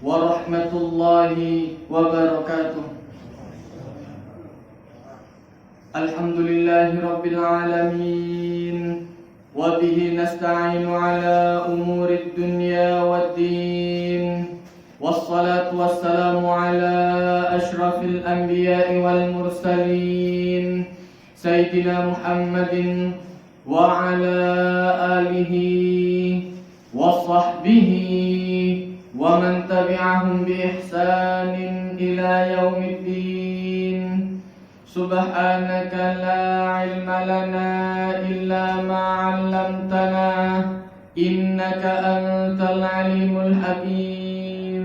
warahmatullahi wabarakatuh. Alhamdulillahi rabbil alamin, wa bihi nasta'inu ala umurid dunya waddin, wassalatu wassalamu ala ashrafil anbiya'i wal mursalin, sayyidina Muhammadin wa ala alihi wa sahbihi wa man tabi'ahum bi ihsanin ila yaumiddin. Subhanaka la ilma lana illa ma 'allamtana innaka antal alimul hakim.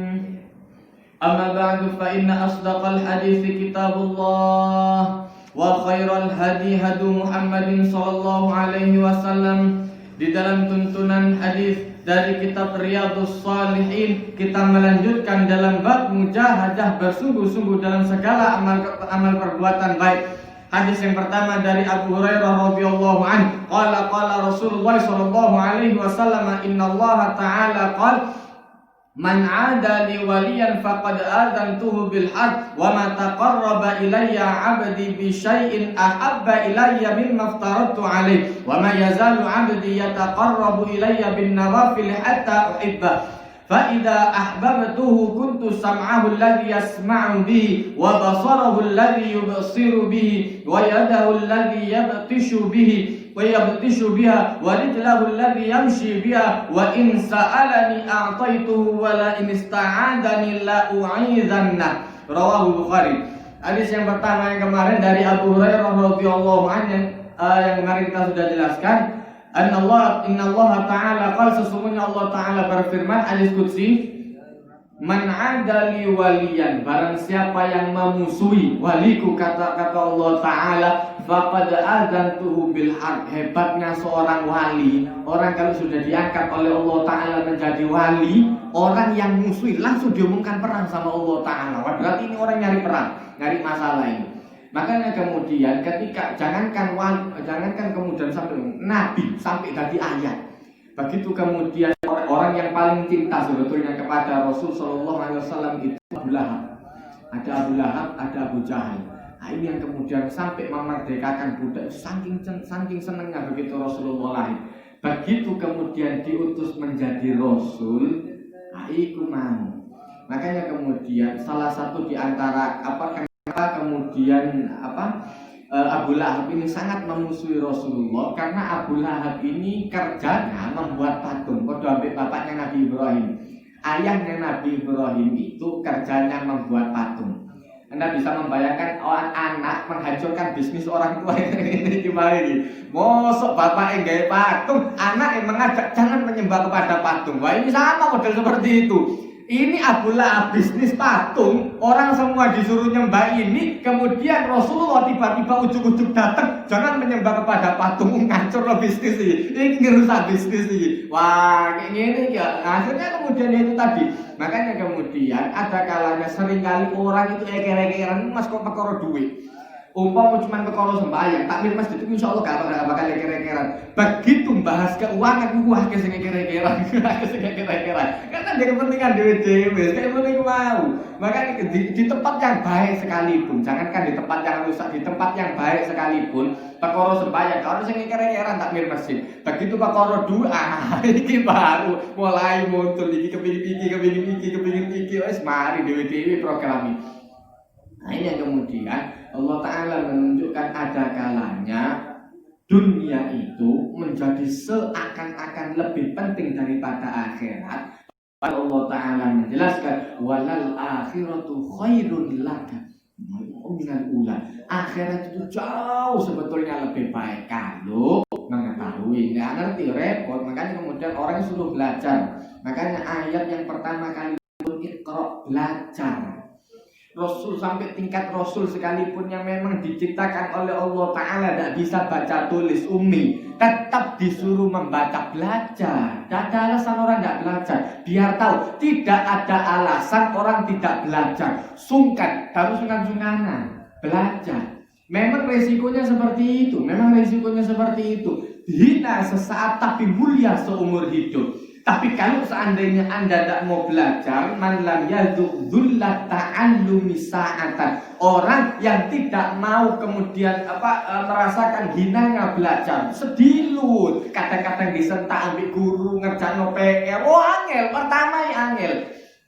Amma ba'du, fa inna asdaqal hadithi kitabullah wa khairal hadi hadu Muhammadin sallallahu alaihi wasallam. Di dalam tuntunan hadis dari kitab Riyadhus Shalihin, kita melanjutkan dalam bab mujahadah, bersungguh-sungguh dalam segala amal perbuatan baik. Hadis yang pertama dari Abu Hurairah radhiyallahu anhu, qala Rasulullah sallallahu alaihi wasallam, innallaha ta'ala qala man 'ada li waliyan faqad adantuhu bil harb wa ma taqarraba ilayya 'abdi bi syai'in ahabba ilayya mimma aftaradtu 'alayhi wa ma yazalu 'abdi yataqarrabu ilayya bin nawafil hatta uhibba fa idza ahbabtuhu kuntu sam'ahu alladhi yasma'u bihi wa basarahu alladhi yubsiru bihi wa yadahu alladhi yabtishu bihi wa yabtishu biha wa rijlahu alladhi yamshi biha wa in sa'alani a'taituhu wa la in ista'adani la u'idhanna. Rawahu Bukhari. Hadis yang pertama yang kemarin dari Abu Hurairah radhiyallahu anhu, yang kemarin kita sudah jelaskan, innallaha ta'ala qala, sesungguhnya Allah ta'ala berfirman, hadis qudsi, man 'ada li waliyan, barang siapa yang memusuhi waliku, kata Allah ta'ala, faqad adzantuhu bil harb. Hebatnya seorang wali, orang kalau sudah diangkat oleh Allah ta'ala menjadi wali, orang yang musuhi langsung diumumkan perang sama Allah ta'ala. Wah, berarti ini orang nyari perang, nyari masalah ini. Makanya kemudian ketika jangankan kemudian sampai nabi, sampai tadi ayat, begitu kemudian orang yang paling cinta sebetulnya kepada Rasul sallallahu alaihi wasallam itu Abu Lahab. Ada Abu Lahab, ada Abu Jahal. Nah, ini yang kemudian sampai memerdekakan budak, saking senangnya begitu Rasulullah lahir. Begitu kemudian diutus menjadi Rasul, itu mau. Makanya kemudian salah satu di antara kenapa kemudian Abu Lahab ini sangat memusuhi Rasulullah, karena Abu Lahab ini kerjanya membuat patung. Pada bapaknya Nabi Ibrahim, ayahnya Nabi Ibrahim itu kerjanya membuat patung. Anda bisa membayangkan orang anak menghancurkan bisnis orang tua ini gimana ini? Mosok bapak gaya patung, anak yang mengajak jangan menyembah kepada patung. Wah, ini sama model seperti itu. Ini Abu Lahab bisnis patung, orang semua disuruh nyembah ini, kemudian Rasulullah tiba-tiba ujuk-ujuk datang, jangan menyembah kepada patung, ngancur lo bisnis ini ngerusak bisnis ini. Wah, kayak gini ya. Akhirnya kemudian itu tadi. Makanya kemudian ada kalanya seringkali orang itu eker-ekeran, mas kok perkara duit. Umpama cuma perkara sembahyang, takmir masjid itu insyaallah gak bakal eker-ekeran. Begitu bahas keuangan, wah kesing eker-ekeran, karena ada kepentingan dhewe-dhewe, kayak ngono mau. Makanya di tempat yang baik sekalipun, jangankan di tempat yang rusak, di tempat yang baik sekalipun, perkara sembahyang, kalau sing eker-ekeran takmir masjid. Begitu perkara doa, iki baru mulai muncul iki kepingin iki, wis mari dhewe-dhewe programi. Nah, ini yang kemudian Allah Ta'ala menunjukkan ada kalanya dunia itu menjadi seakan-akan lebih penting daripada akhirat. Allah Ta'ala menjelaskan walal akhiratu khairun laka minal ula. Akhirat itu jauh sebetulnya lebih baik kalau mengetahui. Nggak ngerti repot, makanya kemudian orang suruh belajar. Makanya ayat yang pertama kali itu Iqra, belajar. Rasul sampai tingkat Rasul sekalipun yang memang diciptakan oleh Allah Ta'ala tidak bisa baca tulis ummi, tetap disuruh membaca, belajar. Tidak ada alasan orang tidak belajar. Biar tahu tidak ada alasan orang tidak belajar. Sungkan, harus sungkan-sungkanan belajar. Memang resikonya seperti itu. Hina sesaat tapi mulia seumur hidup. Tapi kalau seandainya Anda tidak mau belajar, man lam yadzuq dzullat ta'allumi sa'atan. Orang yang tidak mau kemudian merasakan hinanya belajar, sedilut, kadang-kadang disentak ambil guru ngerjakno PR. Oh angel, pertama ya angel.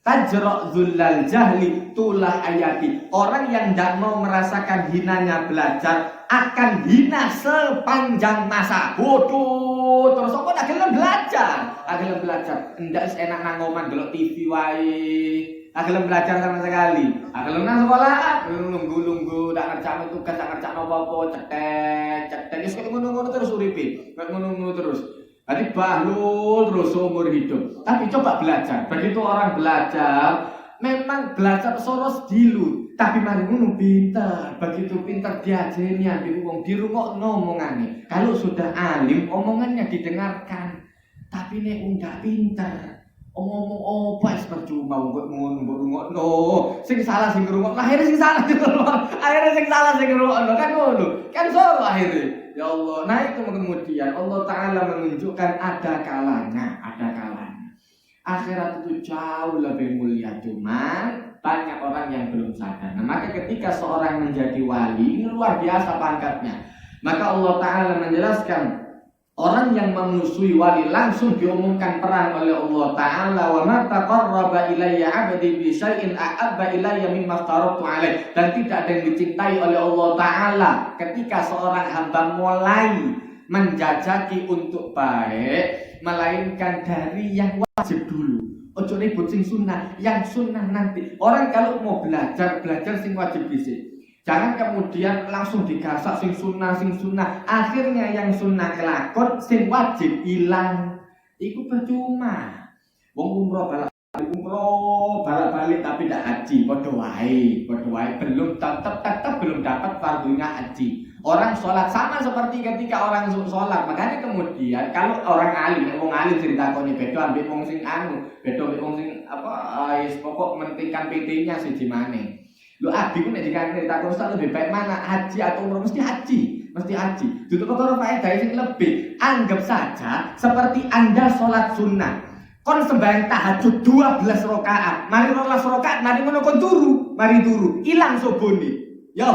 Tajra' dzullal jahli tulah ayati. Orang yang tidak mau merasakan hinanya belajar akan hina sepanjang masa. Bodoh. Terus kok tak gelem belajar? Gelem belajar. Ndak enak nang oman delok TV wae. Gelem belajar sama sekali. Gelem nang sekolah nunggu-nunggu dak ngerjakno tugas, dak ngerjakno apa-apa, cetek. Wis ngono-ngono terus uripe. Ngono-ngono terus. Jadi bahlul terus seumur hidup. Tapi coba belajar. Begitu orang belajar, memang belajar soros dilu. Tapi mari ngono pinter. Begitu pinter diajeni ambek wong dirungokno omongane. Kalau sudah alim, omongannya didengarkan. Tapi nek ndak pinter, ngomong apa percuma mbok ngono. Sing salah sing ngrungokno, akhire sing salah sing ngrungokno kan ngono. Kan soro akhire. Ya Allah, nah itu kemudian Allah Ta'ala menunjukkan ada kalanya. Akhirat itu jauh lebih mulia, cuman banyak orang yang belum sadar. Nah, maka ketika seorang menjadi wali, ini luar biasa pangkatnya. Maka Allah Ta'ala menjelaskan, orang yang memusuhi wali langsung diumumkan perang oleh Allah Ta'ala. Wa ma taqarraba ilayya 'abdi bi syai'in ahabba ilayya mimma aftaratu 'alaih. Dan tidak ada yang dicintai oleh Allah Ta'ala ketika seorang hamba mulai menjajaki untuk baik, melainkan dari yang wajib dulu. Ojo ribut sing sunnah, yang sunnah nanti. Orang kalau mau belajar sing wajib dhisik. Jangan kemudian langsung digasak sing sunnah. Akhirnya yang sunnah kelakon, sing wajib hilang. Iku percuma. Wong umroh balak-balik tapi tidak haji. Padha wae. Belum tetap belum dapat fardunya haji. Orang sholat sama seperti ketika orang sholat. Makanya kemudian kalau orang alim, wong alim ditakoni beda ambek wong sing beda ambek wong sing pokok mentingkan PT-nya siji maneh. Lu abi ku nek ditakon ustaz lebih baik mana haji atau umroh? Mesti haji. Duduk perkara faedah sing lebih. Anggap saja seperti Anda sholat sunnah. Kon sembahyang tahajud 12 rakaat. Mari 12 rakaat, mari ngono kon turu. Ilang sobone. Yo,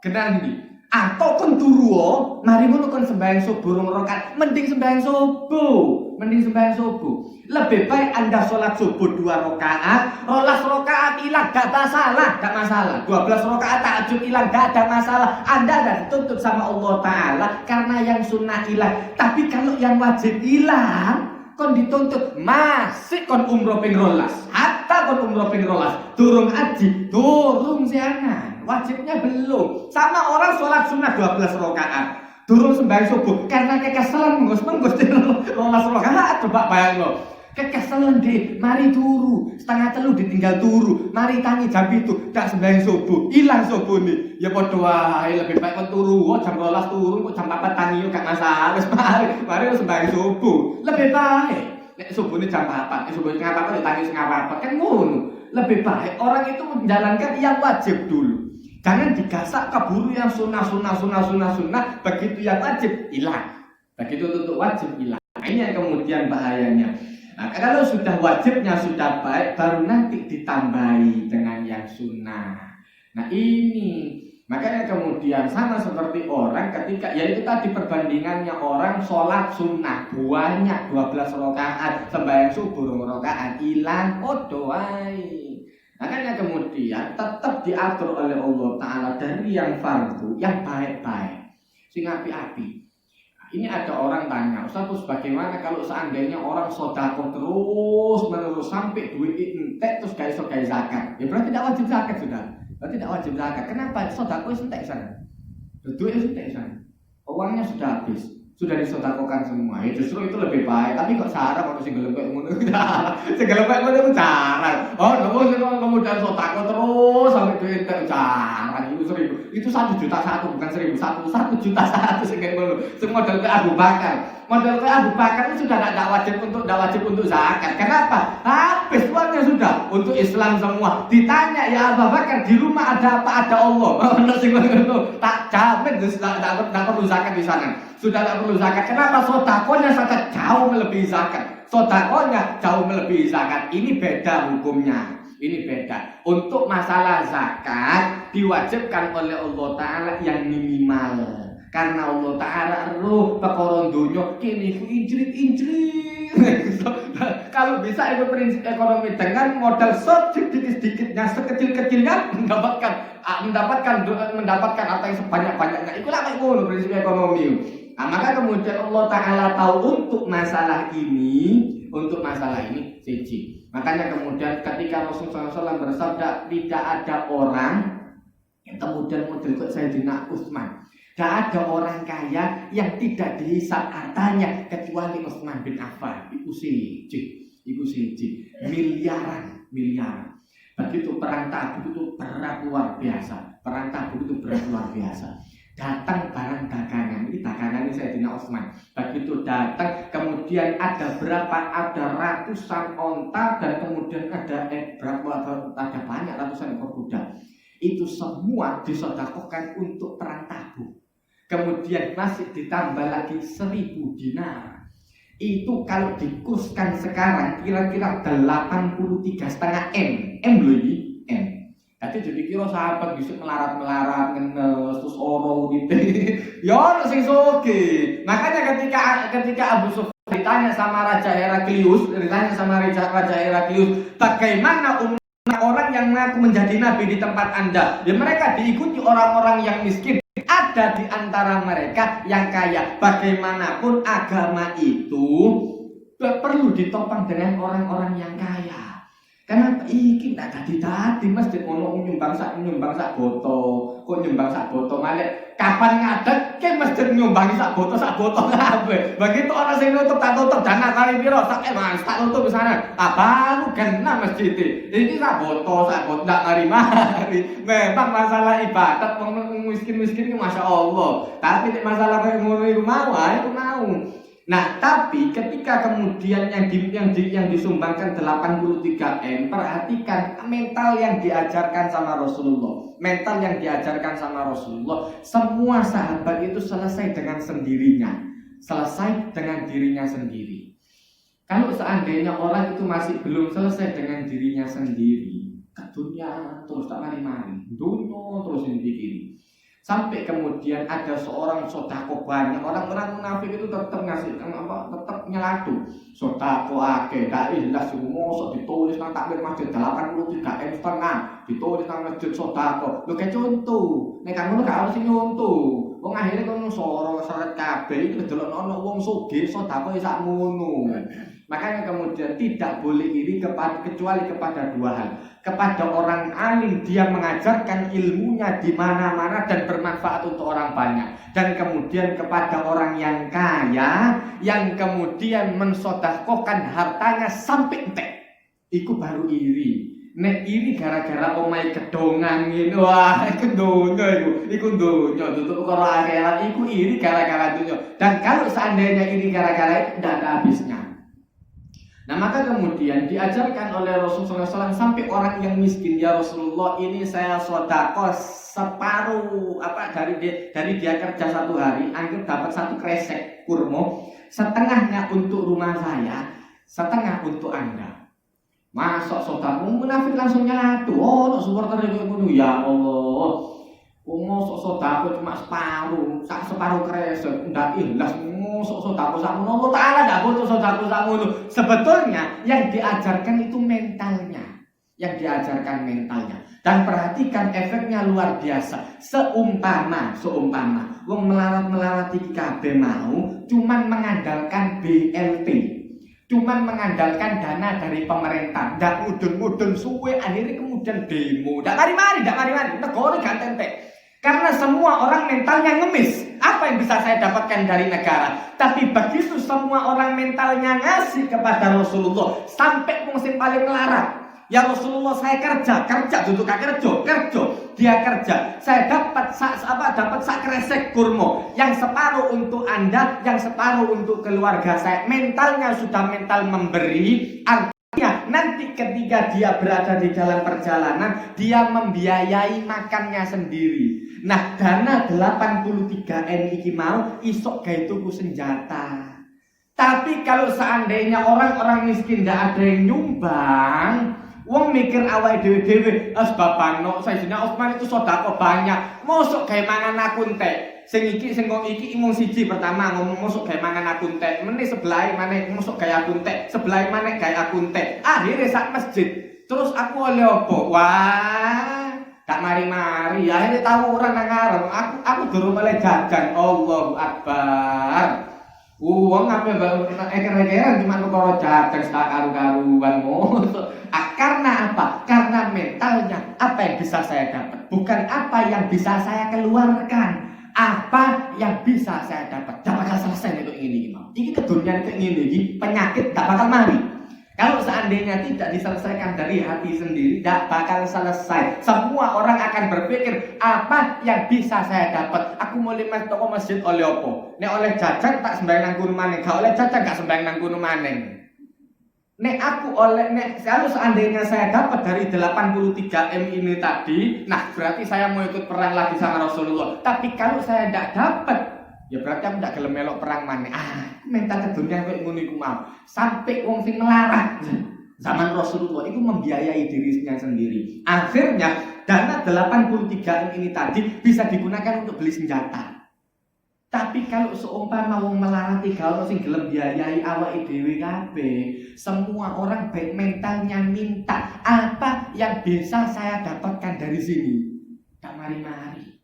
kenal iki. Atau kon turu mari ngono kon sembahyang subuh 2 rakaat, mending sembahyang subuh. Lebih baik Anda sholat subuh 2 rakaat, 12 rakaat hilang gak masalah. 12 rakaat tahajud hilang gak ada masalah. Anda dah dituntut sama Allah Ta'ala karena yang sunnah hilang. Tapi kalau yang wajib hilang, kon dituntut masih kon umroh ping 12. Hatta kon umroh ping 12, durung haji, durung siangan. Wajibnya belum. Sama orang sholat sunnah 12 rakaat. Durung sembahyang subuh karena kekesalan menggos 12 rakaat. Coba bayangno. Kekesalan deh, mari turu, 2:30 ditinggal turu, mari tangi jam itu, gak sembahyang subuh, hilang subuh nih. Ya padha wae, lebih baik kon turu, jam 12 turu, kok jam 4 tangi yo gak masalah. Wis mari sembahyang subuh. Lebih baik nek subuhnya jam 4, subuh jam 4 tangi sing apa kan ngono. Lebih baik orang itu menjalankan yang wajib dulu. Jangan digasak keburu yang sunnah. Begitu yang wajib hilang. Begitu untuk wajib hilang. Ini yang kemudian bahayanya. Nah, kalau sudah wajibnya sudah baik, baru nanti ditambahi dengan yang sunnah. Nah ini, makanya kemudian sama seperti orang ketika, yaitu tadi perbandingannya orang sholat sunnah banyak 12 rakaat, sembahyang subuh 2 rakaat, hilang wae. Makanya kemudian tetap diatur oleh Allah Ta'ala dari yang fardu, yang baik-baik, sing api-api. Ini ada orang tanya, Ustaz, bagaimana kalau seandainya orang sedekah terus menerus sampai duit entek terus gak iso gawe zakat? Ya berarti tidak wajib zakat sudah. Berarti tidak wajib zakat. Kenapa? Sedekah wis entek sana. Duit wis entek sana. Uangnya sudah habis, sudah disedekahkan semua. Ya justru itu lebih baik. Tapi kok sarap kalau sing gelem koyo ngono. Sing gelem koyo ngono ku sarap. Oh, sing kemudian sedekah terus sampai duit entek sarap. Itu 1 juta satu, bukan 1.000 satu, 1 juta satu sing ngono. Sing model ke Abu Bakar. Model ke Abu Bakar itu sudah tidak wajib untuk zakat. Kenapa? Habis uangnya sudah untuk Islam semua. Ditanya ya Abu Bakar, di rumah ada apa? Ada Allah. Ono sing ngono. Tak jamin tidak perlu zakat di sana. Sudah tidak perlu zakat. Kenapa? Sedekahnya sangat jauh melebihi zakat. Sodakohnya jauh melebihi zakat. Ini beda hukumnya. Ini beda. Untuk masalah zakat diwajibkan oleh Allah Ta'ala yang minimal. Karena Allah Ta'ala roh perkara donya kene iku injrit-injrit. Kalau bisa itu prinsip ekonomi dengan modal sedikit-sedikitnya, sekecil-kecilnya mendapatkan apa yang sebanyak-banyaknya. Itulah ngono prinsip ekonomi. Nah, maka kemudian Allah Ta'ala tahu untuk masalah ini siji. Makanya kemudian ketika Rasulullah SAW bersabda tidak ada orang yang kemudian model kok Sayyidina Utsman. Tidak ada orang kaya yang tidak dihisab hartanya kecuali Utsman bin Affan. Itu siji. Miliaran. Begitu perang Tabuk itu berat luar biasa. Datang barang dagangan, ini dagangan ini Sayyidina Utsman. Begitu datang, kemudian ada ratusan onta dan kemudian ada banyak ratusan ekor kuda. Itu semua disedekahkan untuk perang Tabuk. Kemudian masih ditambah lagi 1.000 dinar. Itu kalau dikuskan sekarang kira-kira 83,5 M loh ini M. Jadi kira sahabat bisa melarat ngenes terus oro gitu. Ya ono sing soge. Makanya ketika Abu Sufyan ditanya sama Raja Heraklius, bagaimana orang yang mengaku menjadi nabi di tempat Anda? Ya mereka diikuti orang-orang yang miskin. Ada di antara mereka yang kaya. Bagaimanapun agama itu perlu ditopang dengan orang-orang yang kaya. Karena iki tak dadi masjid ono nyumbang sak boto. Kok nyumbang sak boto malah kapan ngadeg ke masjid nyumbangi sak boto kabeh. Begitu ana sing nutup tak tutup dana kali piro sak mas tak tutup sana. Baru genah masjid iki sak boto ndak mari. Memang masalah ibadat miskin-miskin iki masyaallah. Tapi nek masalah koyo ngono iku mau. Nah, tapi ketika kemudian yang disumbangkan 83 M, perhatikan mental yang diajarkan sama Rasulullah. Semua sahabat itu selesai dengan dirinya sendiri. Kalau seandainya orang itu masih belum selesai dengan dirinya sendiri, ke dunia terus tak mari-mari, dunia terus dipikiri. Sampai kemudian ada seorang sodako banyak. Orang-orang munafik itu tetap ngasih tetap nyelatu. Sodako akeh, gak ikhlas mosok ditulis nang takbir masjid 83 M setengah, ditulis nang masjid sodako. Lho kayak contoh, nek kamu gak harus nyontoh. Wong akhirnya kono sorong seret kabeh itu delok ono wong sugih sodako sak ngono. Makanya kemudian tidak boleh iri kecuali kepada dua hal. Kepada orang alim, dia mengajarkan ilmunya di mana-mana dan bermanfaat untuk orang banyak. Dan kemudian kepada orang yang kaya, yang kemudian mensedekahkan hartanya sampai entek. Iku baru iri. Nek iri gara-gara omai kedongan ngene, wah iku donya tutup perkara akhirat, iku iri gara-gara donya. Dan kalau seandainya iri gara-gara itu tidak ada habisnya. Nah maka kemudian diajarkan oleh Rasulullah SAW sampai orang yang miskin, ya Rasulullah ini saya sedekah separuh dari dia kerja 1 hari, anggap dapat 1 kresek kurma, setengahnya untuk rumah saya, setengah untuk Anda. Masuk sedekah munafik langsung nyelatu. Oh, supporter ngono ya Allah. Mosok sedekah cuma separuh kresek, ndak ikhlas. Mosok sedekah sakmono, Allah Taala ndak butuh sedekah sakmono. Sebetulnya yang diajarkan itu mentalnya. Dan perhatikan efeknya luar biasa. Seumpama wong melarat iki kabeh mau cuman mengandalkan BLT. Cuman mengandalkan dana dari pemerintah, ndak mudun suwe akhirnya kemudian demo. Ndak mari-mari, negara gak tentek. Karena semua orang mentalnya ngemis. Apa yang bisa saya dapatkan dari negara? Tapi begitu semua orang mentalnya ngasih kepada Rasulullah, sampai musim paling melarat. Ya Rasulullah, saya kerja duduk kerja. Dia kerja. Saya dapat sak kresek kurma, yang separuh untuk Anda, yang separuh untuk keluarga saya. Mentalnya sudah mental memberi. Artinya nanti ketika dia berada di dalam perjalanan, dia membiayai makannya sendiri. Nah, dana 83 M iki mau isok gawe tuku senjata. Tapi kalau seandainya orang-orang miskin tidak ada yang nyumbang, wong mikir awake dhewe-dhewe, babano Sayyidina Utsman itu sedekah banyak. Mosok gawe mangan aku entek. Sing ngomong iki mung siji pertama ngomong mosok gawe mangan aku entek. Meneh sebelah maneh mosok gawe aku entek. Sebelah maneh gawe aku entek. Akhire sak masjid. Terus aku oleh opo? Wah, gak mari-mari. Akhirnya tawuran nang ngarep. Aku durung oleh jajan. Allahu Akbar. Uang apa eker-ekeran cuma perkara jajan sak karu-karuan karena apa? Karena mentalnya apa yang bisa saya dapat, bukan apa yang bisa saya keluarkan. Apa yang bisa saya dapat, gak bakal selesai nek ini mau. Iki kedunian kayak ngene iki, penyakit gak bakal mari. Kalau seandainya tidak diselesaikan dari hati sendiri, tidak bakal selesai. Semua orang akan berpikir, apa yang bisa saya dapat? Aku mau limas toko masjid oleh opo? Nek oleh jajan tak sembahyang nang kono maneh, gak oleh jajan gak sembahyang nang kono maneh. Kalau seandainya saya dapat dari 83M ini tadi, nah berarti saya mau ikut perang lagi sama Rasulullah. Tapi kalau saya tidak dapat, ya berarti aku tidak gelem melok perang maneh. Mental kedunia koyo ngono iku mau. Sampai wong sing melarat zaman Rasulullah itu membiayai dirinya sendiri. Akhirnya dana 83M ini tadi bisa digunakan untuk beli senjata. Tapi kalau seumpama wong melarat kalau sing gelem biayai awake dhewe kabeh, semua orang baik mentalnya minta apa yang bisa saya dapatkan dari sini. Tak mari-mari.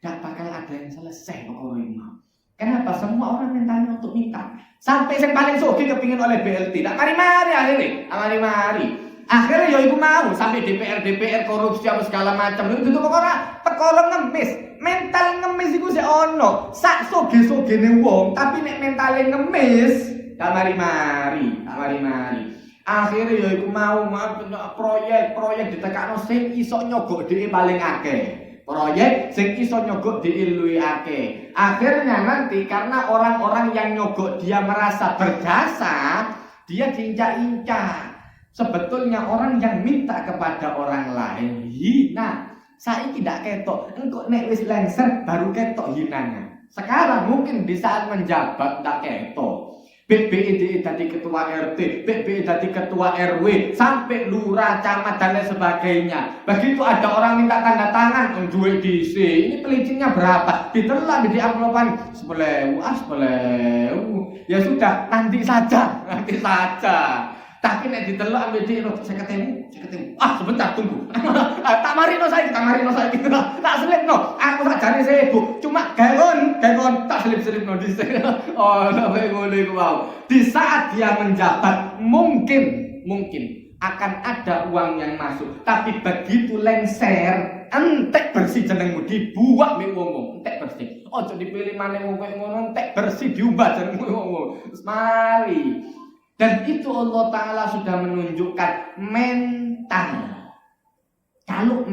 Tak bakal ada yang selesai pokoknya mau. Kenapa? Semua orang mentalnya untuk minta. Sampai yang paling sugih kepingin oleh BLT. Tak mari-mari akhirnya. Akhirnya ya iku mau sampai DPR korupsi apa segala macam. Itu pokoknya perkara ngemis. Mental ngemis iku sik ono. Sak soge-sogene wong, tapi nek mentale ngemis, tak mari-mari. Akhirnya ya iku mau proyek ditekakno sing iso nyogok dhewe paling akeh. Proyek sing iso nyogok dhewe luwih akeh. Akhirnya nanti karena orang-orang yang nyogok dia merasa berjasa, dia diincar-incar. Sebetulnya orang yang minta kepada orang lain hina. Saya tidak ketok, engkau nek wis lengser baru ketok hinanya. Sekarang mungkin di saat menjabat tak ketok. BPID tadi ketua RT, BPID tadi ketua RW, sampai lurah, camat dan lain sebagainya. Begitu ada orang minta tanda tangan, menjual DC, ini pelicinnya berapa? Ditelan di amplopan 10.000, 10.000. Ya sudah, nanti saja. Tapi nek ditelok ambil di saya ketemu. Sebentar tunggu. Tak marino saya. Tak selipno. Aku tak jane sibuk. Cuma gagon tak selip-selipno dhisik. Sampai ngono iku mau. Di saat dia menjabat mungkin akan ada uang yang masuk. Tapi begitu lengser, entek bersih jenengmu dibuat mek wong, entek bersih. Ojo dipilih maneh wong koyo ngono, entek bersih diubah jenengmu wong. Wis mari. Dan itu Allah Ta'ala sudah menunjukkan mental. Kalau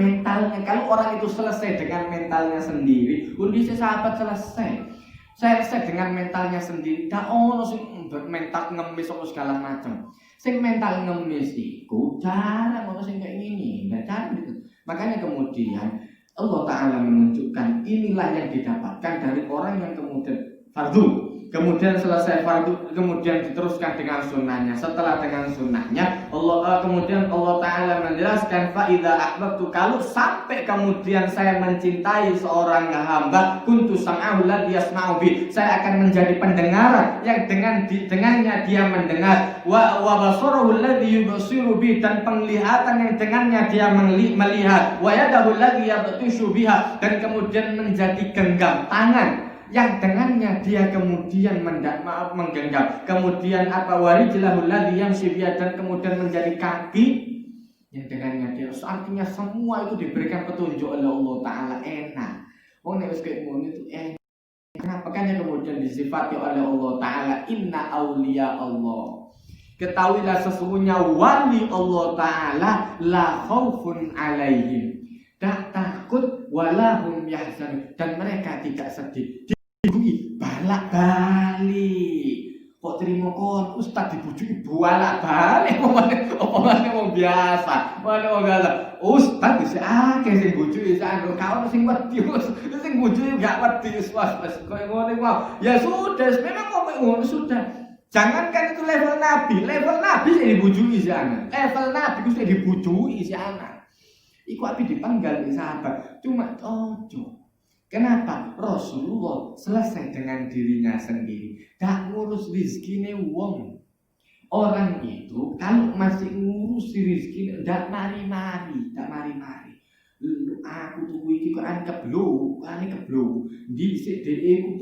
orang itu selesai dengan mentalnya sendiri, kondisi sahabat selesai dengan mentalnya sendiri. Tak ono sing mental ngemis apa segala macam. Sing mental ngemis itu jarang ono sing kayak gini, jarang gitu. Makanya kemudian Allah Ta'ala menunjukkan inilah yang didapatkan dari orang yang kemudian fardu. Kemudian selesai fardu, kemudian diteruskan dengan sunnahnya. Setelah dengan sunnahnya, kemudian Allah Ta'ala menjelaskan fa'idha ahbabtu, kalau sampai kemudian saya mencintai seorang hamba, kuntu sam'ahu ladhi yasma'u bi, saya akan menjadi pendengar yang dengannya dia mendengar, wa basarahu ladhi yubasiru bi, dan penglihatan yang dengannya dia melihat, wa yadahu ladhi yabtishu biha, dan kemudian menjadi genggam tangan yang dengannya dia kemudian menggenggam, kemudian warijlahul ladzi yamshi biha, dan kemudian menjadi kaki yang dengannya dia. Artinya semua itu diberikan petunjuk oleh Allah Ta'ala. Enak wong nek wis kaya ngono itu enak. Kenapa? Kan kemudian disifati oleh Allah Ta'ala inna auliya Allah, ketahuilah sesungguhnya wali Allah Ta'ala la khaufun alaihim, tak takut walahum yahzanun, dan mereka tidak sedih. Balak balik. kok terima kon ustaz dibujuki bolak-balik omongane wong biasa. Ustaz wis akeh sing bojoke sak karo sing wedi sing bojoke gak wedi wis koyo ngene wae. Ya sudah, memang kok ngono sudah. Jangankan itu level nabi sing dibujuki si anak. Level nabi ku sing dibujuki si anak. Iku api dipenggal di sahabat. Cuma ojo. Kenapa? Rasulullah selesai dengan dirinya sendiri. Gak ngurus rizkine wong. Orang itu kalau masih ngurus rizki, gak mari-mari. Lu aku tuku iki kok ane keblo. Dhisik dhek ku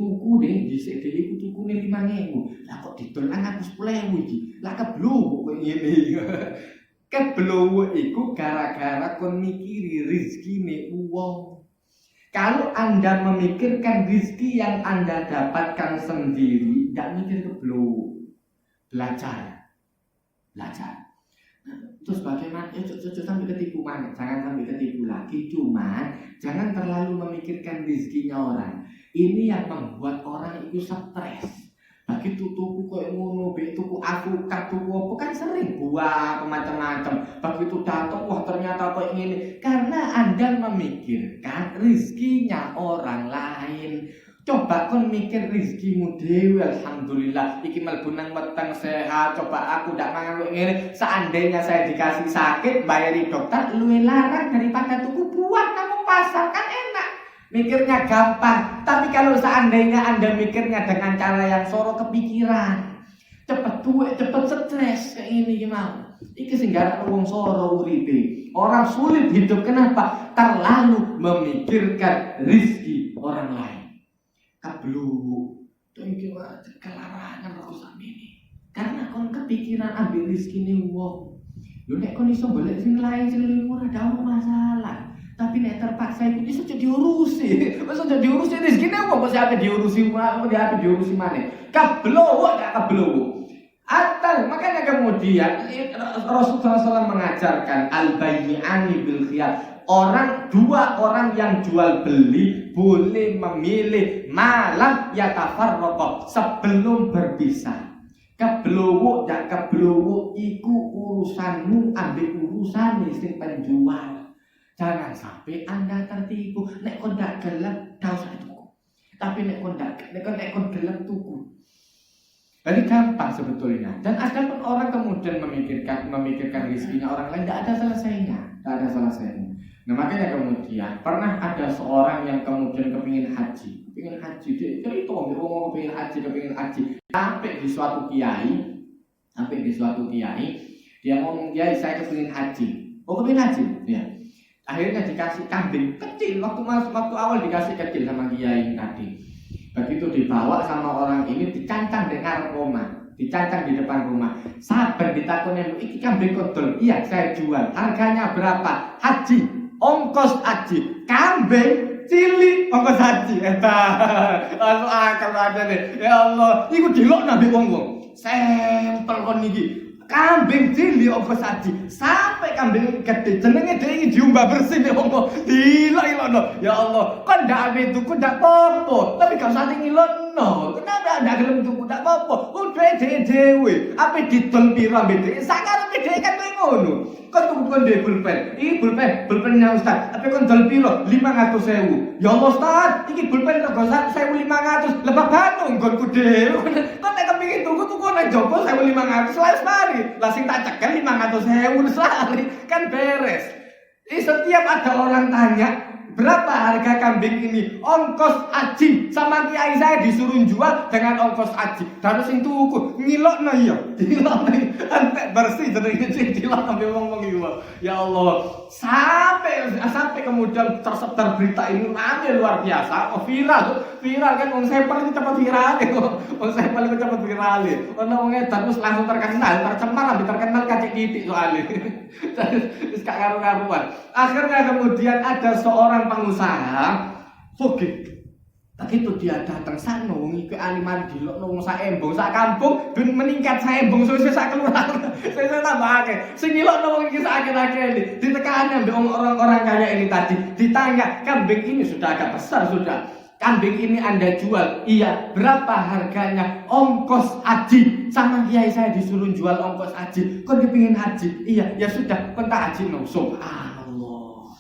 tuku ne 5.000. Lah kok didol aku 10.000 iki. Lah keblo kok ngene. Keblo iku gara-gara kon mikiri rizkine wong. Kalau Anda memikirkan rizki yang Anda dapatkan sendiri, tidak mikir keblo. Belajar. Terus bagaimana? Sampai ketipu mana? Jangan sampai ketipu lagi. Cuma jangan terlalu memikirkan rizkinya orang. Ini yang membuat orang itu stres. Begitu tuku koyo ngono, tuku avokat, tuku apa kan sering buah macam-macam. Begitu datang, wah ternyata kok ngene. Karena Anda memikirkan rizkinya orang lain. Coba kon mikir rizkimu dewe, alhamdulillah. Iki mlebu nang weteng sehat. Coba aku ndak mangan kok ngene. Seandainya saya dikasih sakit, bayari dokter, luwih larang daripada tuku buah nang pasar kan enak. Mikirnya gampang, tapi kalau seandainya Anda mikirnya dengan cara yang soro kepikiran, cepet tuwek, cepet stres kayak ini gimana? Iki sing gara wong soro uripe. Orang sulit hidup kenapa? Terlalu memikirkan rizki orang lain. Kablu, tuh iki wae kelarangan rusak ini. Karena kon kepikiran ambil rizkine wong. Lho nek kon iso golek sing lain sing luwih murah ndak masalah. Tapi nek terpaksa itu bisa diurusi. Masa diurusi rezekine apa kok sampe diurusi mana? Kablowo gak kablowo. Atal makanya kemudian Rasulullah SAW mengajarkan al-bayyi'ani bil khiyar. Dua orang yang jual beli boleh memilih malam yatafarraqa sebelum berpisah. Kablowo gak kablowo iku urusanmu, ambil urusan sing penjual. Jangan sampai Anda tertipu. Nek kon ndak gelem, dak usah tuku. Tapi nek kon gelem tuku. Jadi gampang sebetulnya. Dan ada pun orang kemudian memikirkan rezekinya orang lain, tidak ada selesainya. Nah makanya kemudian pernah ada seorang yang kemudian kepingin haji. Dia itu ngomong kepingin haji. Sampai di suatu kiai, dia ngomong, kiai saya kepingin haji. Oh kepingin haji, ya. Akhirnya dikasih kambing kecil, waktu awal dikasih kecil sama kiai tadi. Begitu dibawa sama orang ini, dicancang dengan rumah, dicancang di depan rumah. Sabar ditakunin, iki kambing kodol, iya saya jual. Harganya berapa? Haji, ongkos haji, kambing cilik ongkos haji. Langsung akal aja deh. Ya Allah, iku dilok nabi wong. Sampel kon iki. Kambing cilik ongkos haji sampai kambing gede jenenge dhewe diumbah bersih nek wong ilok-ilokno. Ya Allah, kon ndak ame tuku ndak apa-apa, tapi gak usah ngilokno. Kenapa ndak gelem tuku ndak apa-apa? Wong dhewe ape didol piro ambek dhewe sakarepe dhewe kan kowe ngono. Kon tuku dhewe pulpen. Iki pulpennya Ustaz. Tapi kon dol piro? 500.000. Ya Allah Ustaz, iki pulpen rego 1.500. Lebah batu nggonku dhewe. Kon nek kepengin tuku nang jopo 1.500 wis mari. Lah sing tak cekel 500.000 sehari kan beres. Setiap ada orang tanya berapa harga kambing ini, ongkos haji sama kiai saya disuruh jual dengan ongkos haji. Dan sing tuku ngilokno ya, dilokno entek bersih jenenge dilokno ngomong iki. Ya Allah, sampai kemudian tersebar berita ini rame luar biasa, viral kan wong sampel itu cepat viral ono wong edan terus langsung tercemar lebih terkenal kacik titik soalnya. Wis gak karu-karuan. Akhirnya kemudian ada seorang pengusaha sugih. Begitu dia datang sana wong iki aliman dilokno wong sak embong sak kampung ben meningkat sak embong suwe sak kelurahan. Saya tambah akeh. Sing dilokno wong iki sak akeh-akeh. Ditekani ambek orang-orang kaya ini tadi. Ditanya, kambing ini sudah agak besar sudah. Kambing ini Anda jual, iya. Berapa harganya? Ongkos haji. Sama kiai saya disuruh jual ongkos haji. Kau kepingin haji? Iya, ya sudah. Kau tak haji no. Subhanallah.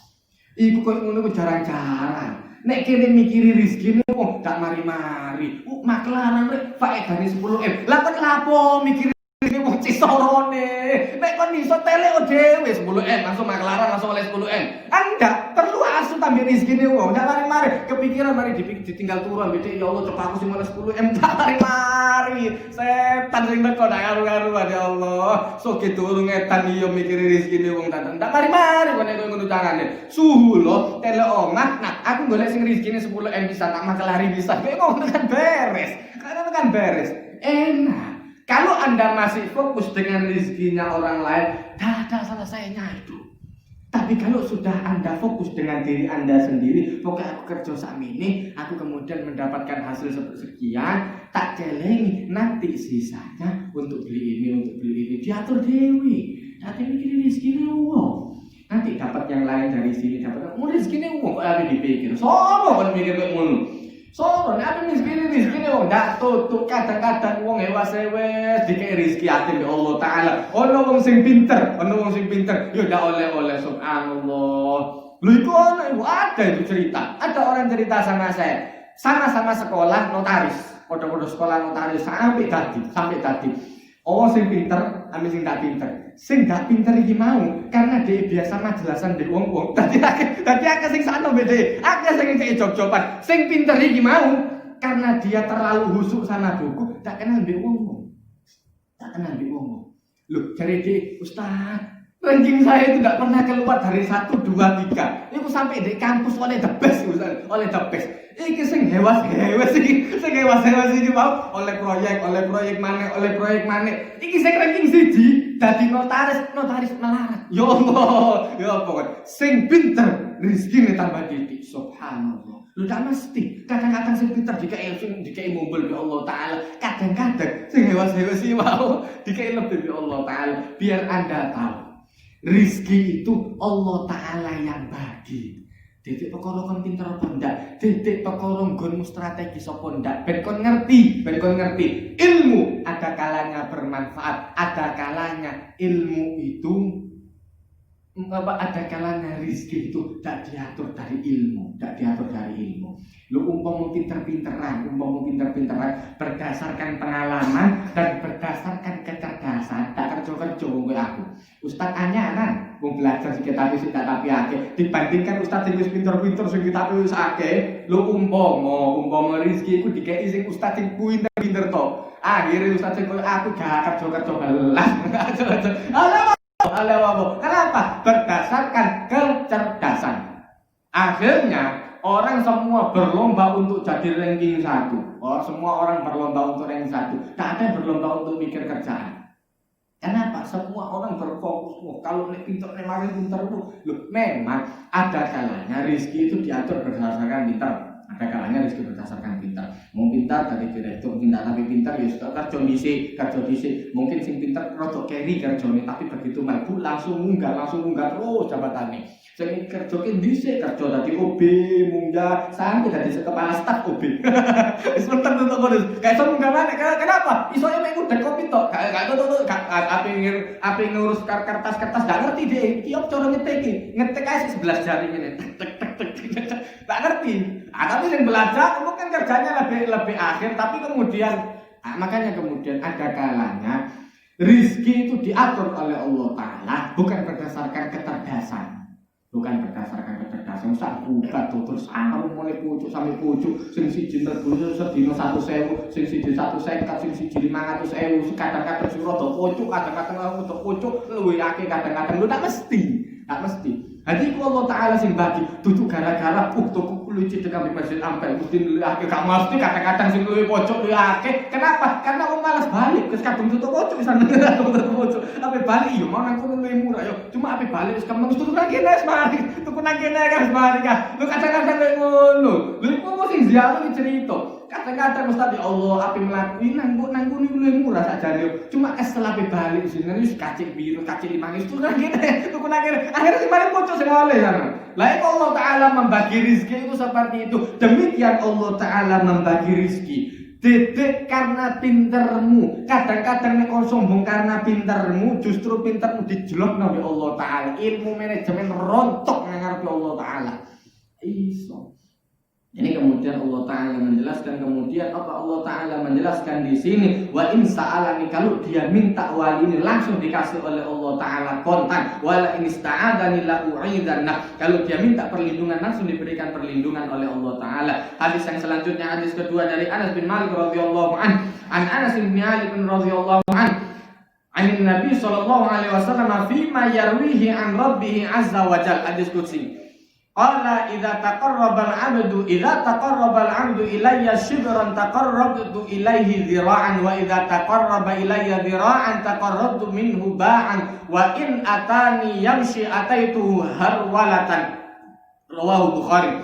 Iku kau ngono jarang-jarang. Nek kene mikiri rezeki wong gak mari-mari. Maklaran rek faedane 10M. Lah kok lapo mikiri rezeki wong cisorone. Nek kon iso telek dhewe 10M langsung maklaran langsung oleh 10M. Anda perlu asu tambah rezekine wong. Gak mari-mari kepikiran mari ditinggal turu ambek ya Allah cepet aku sing oleh 10M. Gak mari-mari. Setan sing teko ndak karu-karuan ya Allah. Soge durung etan yo mikiri rezekine wong dateng. Gak mari-mari kok nek ngono carane. Suhu lo telek omah. Nah, aku golek sing rezekine 10M bisa tak maklari bisa. Kayak ngono kan beres. Karena kan beres. Enak. Kalau Anda masih fokus dengan rezekinya orang lain, dah ada selesainya itu. Tapi kalau sudah Anda fokus dengan diri Anda sendiri, pokoknya aku kerja sakmene, aku kemudian mendapatkan hasil sekian, tak celengi, nanti sisanya untuk beli ini, diatur dewi. Nanti mikirin rezeki wong. Nanti dapat yang lain dari sini, dapat rezeki wong kok ada dipikir. Sopo kon mikir kok ngono. Sopo nek apa rezeki wong ndak tutuk kadang-kadang wong hewas-hewas dikek rezeki ati mbek Allah taala. Ono wong sing pinter, yo ndak oleh-oleh subhanallah. Lho iku ono ada itu cerita. Ada orang cerita sama saya. Sama-sama sekolah notaris. Padha-padha sekolah notaris sampai tadi. Oh sing pinter, ame sing tak pinter. Sing gak pinter iki mau karena dia biasa majelasan mbek wong-wong. Dadi akeh sing sakno mbek akeh sing cek job-joban. Sing pinter iki mau karena dia terlalu husuk sama buku, tak kenal mbek wong-wong. Loh, cari dia, Ustaz, ranking saya itu tidak pernah keluar dari 1, 2, 3. Itu sampai di kampus oleh the best, Ustaz, oleh the best. Iki sing hewas-hewas iki mau oleh proyek mana. Iki sing ranking 1 dadi notaris melarat. Ya Allah, ya apa sing pinter rezekine tambah titik. Subhanallah. Lu tak mesti. Kadang-kadang sing pinter dikai mobil ya Allah taala. Kadang-kadang sing hewas-hewas iki mau dikai lebih ya Allah taala. Biar Anda tahu, rezeki itu Allah taala yang bagi. Detik perkara kon pinter apa ndak, detik perkara nggonmu strategis apa ndak, ben kon ngerti. Ilmu ada kalanya bermanfaat, ada kalanya ilmu itu ada kalanya rezeki itu tak diatur dari ilmu. Lu umpama pinter-pinteran berdasarkan pengalaman dan berdasarkan kecerdasan, tak kerja kowe aku. Ustaz anyaran wong belajar sing tapi sing tak tapi akeh dibandingkan ustaz sing wis pinter-pinter sing tapi wis akeh. Lu umpama rezeki iku dikeki sing ustaz sing pinter to. Akhire ustaz sing aku gak kerja belas. Kenapa? Berdasarkan kecerdasan. Akhirnya orang semua berlomba untuk jadi ranking 1. Semua orang berlomba untuk ranking 1. Tak ada yang berlomba untuk mikir kerjaan. Kenapa? Semua orang berfokus. Kalau pinter loh, memang ada kalanya rezeki itu diatur berdasarkan pintar. Ada kalanya rezeki berdasarkan pintar. Mau pintar dari direktur, tidak tapi pintar ya sudah kerja dhisik. Mungkin sing pintar rodok carry kerjane tapi begitu mlebu langsung munggah terus jabatane. Sing kerja ki dhisik kerja dadi OB munggah sampai dadi kepala staf OB. Wis pinter untuk ngono. Kayak iso munggah maneh. Kenapa? Iso mek ngudek kopi tok. Gak ape ngurus kertas-kertas gak ngerti deh. Iki opo cara ngetik ae 11 jari ngene. Gak ngerti. Tapi yang belajar mungkin kerjanya lebih akhir, tapi kemudian makanya kemudian ada kalanya rezeki itu diatur oleh Allah Taala bukan berdasarkan kecerdasan. Sak buka terus mulai pucuk sampai pucuk, sing siji terbunuh sedina 100.000, sing siji 150, sing siji 500.000, kadang-kadang sing rada pucuk, kadang-kadang rada pucuk, luwih akeh kadang-kadang lu tak mesti. Hati Allah Ta'ala sing bagi tutu gara-gara tuku lucu dengan Masjid Ampel mesti luwih akeh gak mesti kadang-kadang sing luwih pojok luwih akeh. Kenapa? Karena wong malas balik wis kadung tutuk pojok wis ana pojok. Ape balik yo mau nang kono luwih murah yo. Cuma ape balik wis kemeng tuku nang kene wis mari. Tuku nang kene kan wis mari kan. Lu kadang-kadang koyo ngono. Lha iku mung sing ziarah iki cerita. Kadang-kadang Ustaz ya Allah ape mlaku nang kono luwih murah sakjane. Cuma setelah ape balik sini wis kacik biru, kacik 5 tuku nang kene. Akhirnya sing mari pojok sing oleh kan. Lah Allah Ta'ala membagi rizki itu seperti itu. Demikian Allah Ta'ala membagi rizki. Dedek karena pintermu. Kadang-kadang nek kon sombong karena pintermu, justru pintermu dijelokno oleh Allah Ta'ala. Ilmu manajemen rontok nang ngarepe Allah Ta'ala. Iso. Ini kemudian Allah Ta'ala menjelaskan, kemudian apa Allah Ta'ala menjelaskan di sini, wa in sa'alani, kalau dia minta wali ini langsung dikasih oleh Allah Ta'ala kontan, wala in ista'adani la u'idanna, kalau dia minta perlindungan langsung diberikan perlindungan oleh Allah Ta'ala. Hadis yang selanjutnya, hadis kedua dari Anas bin Malik radhiyallahu an Anas bin Malik radhiyallahu an Nabi sallallahu alaihi wasallam fi ma yarwihi an rabbih azza wa jalla, hadis qudsi. Qala idza taqarraba al-'abdu ilayya shibran taqarrabtu ilayhi dhira'an wa idza taqarraba ilayya dhira'an taqarrabtu minhu ba'an wa in atani yamshi ataituhu harwalatan. Rawahu Bukhari.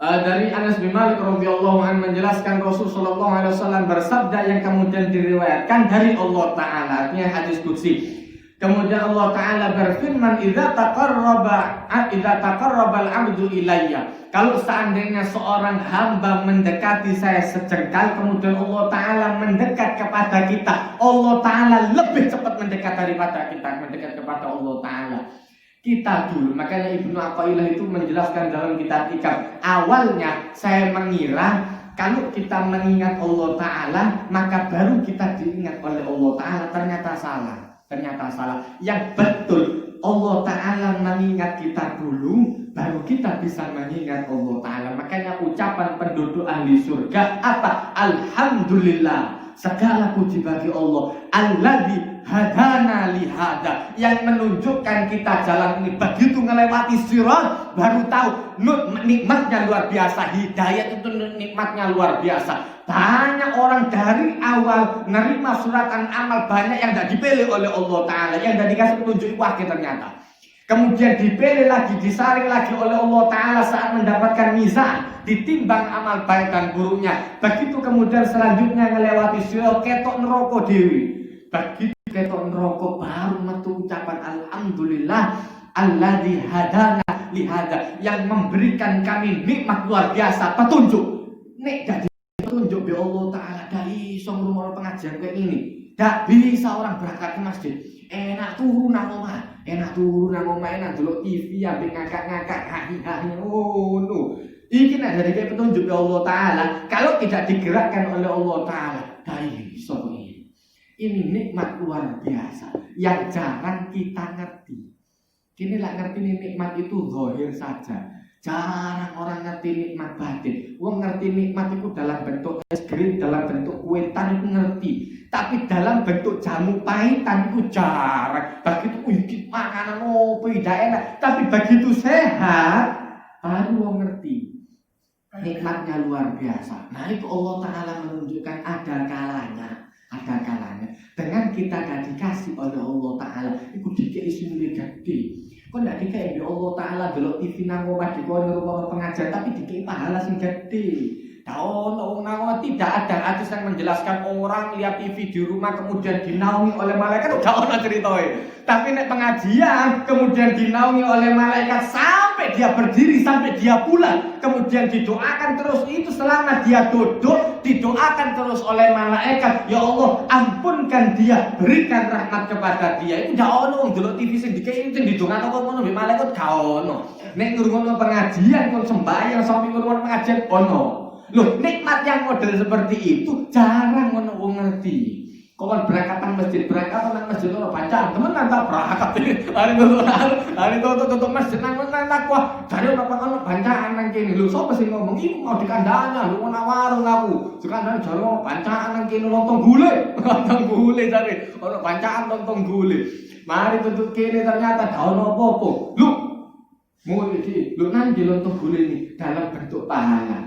Dari Anas bin Malik radhiyallahu anhu menjelaskan Rasul sallallahu alaihi wasallam bersabda yang kemudian diriwayatkan dari Allah Ta'ala, artinya hadis qudsi. Kemudian Allah Ta'ala berfirman, idza taqarraba al-'abdu ilayya. Kalau seandainya seorang hamba mendekati saya sejengkal, kemudian Allah Ta'ala mendekat kepada kita, Allah Ta'ala lebih cepat mendekat daripada kita mendekat kepada Allah Ta'ala. Kita dulu, makanya Ibnu Athaillah itu menjelaskan dalam kitab Hikam, awalnya saya mengira kalau kita mengingat Allah Ta'ala, maka baru kita diingat oleh Allah Ta'ala. Ternyata salah. Yang betul, Allah Ta'ala mengingat kita dulu, baru kita bisa mengingat Allah Ta'ala. Makanya ucapan penduduk ahli surga apa? Alhamdulillah, segala puji bagi Allah, alladzi hadana lihada, yang menunjukkan kita jalan ini. Begitu ngelewati sirat baru tahu nikmatnya luar biasa. Hidayah itu nikmatnya luar biasa. Banyak orang dari awal nerima suratan amal, banyak yang tidak dipilih oleh Allah Ta'ala, yang tidak dikasih petunjuk wahyu ternyata. Kemudian dipilih lagi, disaring lagi oleh Allah Ta'ala saat mendapatkan mizan, ditimbang amal baik dan buruknya. Begitu kemudian selanjutnya ngelewati sirat ketok neraka dewi. Begitu ketok neraka baru metu ucapan alhamdulillah alladzi hadana lihada, yang memberikan kami nikmat luar biasa, petunjuk. Nek jadi petunjuk bi Allah Ta'ala dari iso ngrungokno pengajian kayak ini. Ndak bisa orang berangkat ke masjid, enak turun nang omah, enak delok TV ambek ngakak-ngakak hahi-hahi ngono. Iki nek dari petunjuk bi Allah Ta'ala, kalau tidak digerakkan oleh Allah Ta'ala, dari iso ini. Ini nikmat luar biasa yang jarang kita ngerti. Kini lah ngerti nikmat itu zahir saja. Jarang orang ngerti nikmat batin. Wong ngerti nikmat itu dalam bentuk es krim, dalam bentuk kue tan itu ngerti. Tapi dalam bentuk jamu pahitan itu jarang. Begitu wih makanan opo tidak enak. Tapi begitu sehat baru wong ngerti. Nikmatnya luar biasa. Nah itu Allah Ta'ala menunjukkan ada kalanya. Dengan kita gak dikasih oleh Allah Ta'ala, itu dikei sumber gede. Kok gak dikei Allah Ta'ala delok TV nang omah dikon ngrungokno pengajian, tapi dikei pahala sing gede. Tidak ada hadis yang menjelaskan orang lihat TV di rumah kemudian dinaungi oleh malaikat, gak ono ceritanya. Tapi nek pengajian kemudian dinaungi oleh malaikat sampai dia berdiri, sampai dia pulang, kemudian didoakan terus, itu selama dia duduk didoakan terus oleh malaikat, ya Allah ampunkan dia, berikan rahmat kepada dia. Itu gak ono wong delok TV sing dikei sing didongakno kok ngono mbek malaikat gak ono. Nek ngrungokno pengajian kon sembahyang sampai ngrungokno pengajian ono. Loh, nikmat yang model seperti itu jarang ono wong ngerti. Kawan berangkatan masjid, berangkatan masjid ono bacaan, temen tak berangkat. Hari tutup masjid nang takwa. Jare ono bacaan nang kene. Lho sapa sing ngomong iku mau dikandana, lu ana warung aku. Dikandani jare ono bacaan nang kene lontong gule. Lontong gule jare. Ono bacaan lontong gule. Mari tutup kene ternyata gak ono apa-apa. Lu mulai di, lu nanti lontong gule ini dalam bentuk pahala.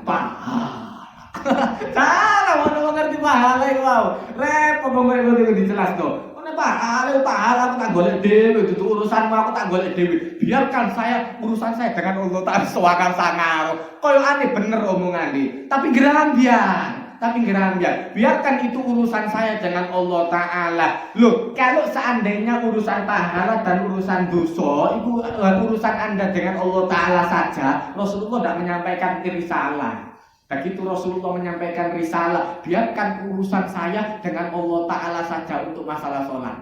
Cara mau ngerti pahala itu wow. Repot ngomong itu dijelas tuh. Mana pahala aku tak golek dewi. Itu urusanmu aku tak golek dewi. Biarkan urusan saya dengan Allah Ta'ala sewakan sangar. Koyo aneh bener omongan nih. Tapi gerangan biar. tapi ngerambian. Biarkan itu urusan saya dengan Allah Ta'ala. Loh, kalau seandainya urusan pahala dan urusan dosa itu urusan Anda dengan Allah Ta'ala saja, Rasulullah tidak menyampaikan risalah. Begitu Rasulullah menyampaikan risalah, biarkan urusan saya dengan Allah Ta'ala saja untuk masalah sholat.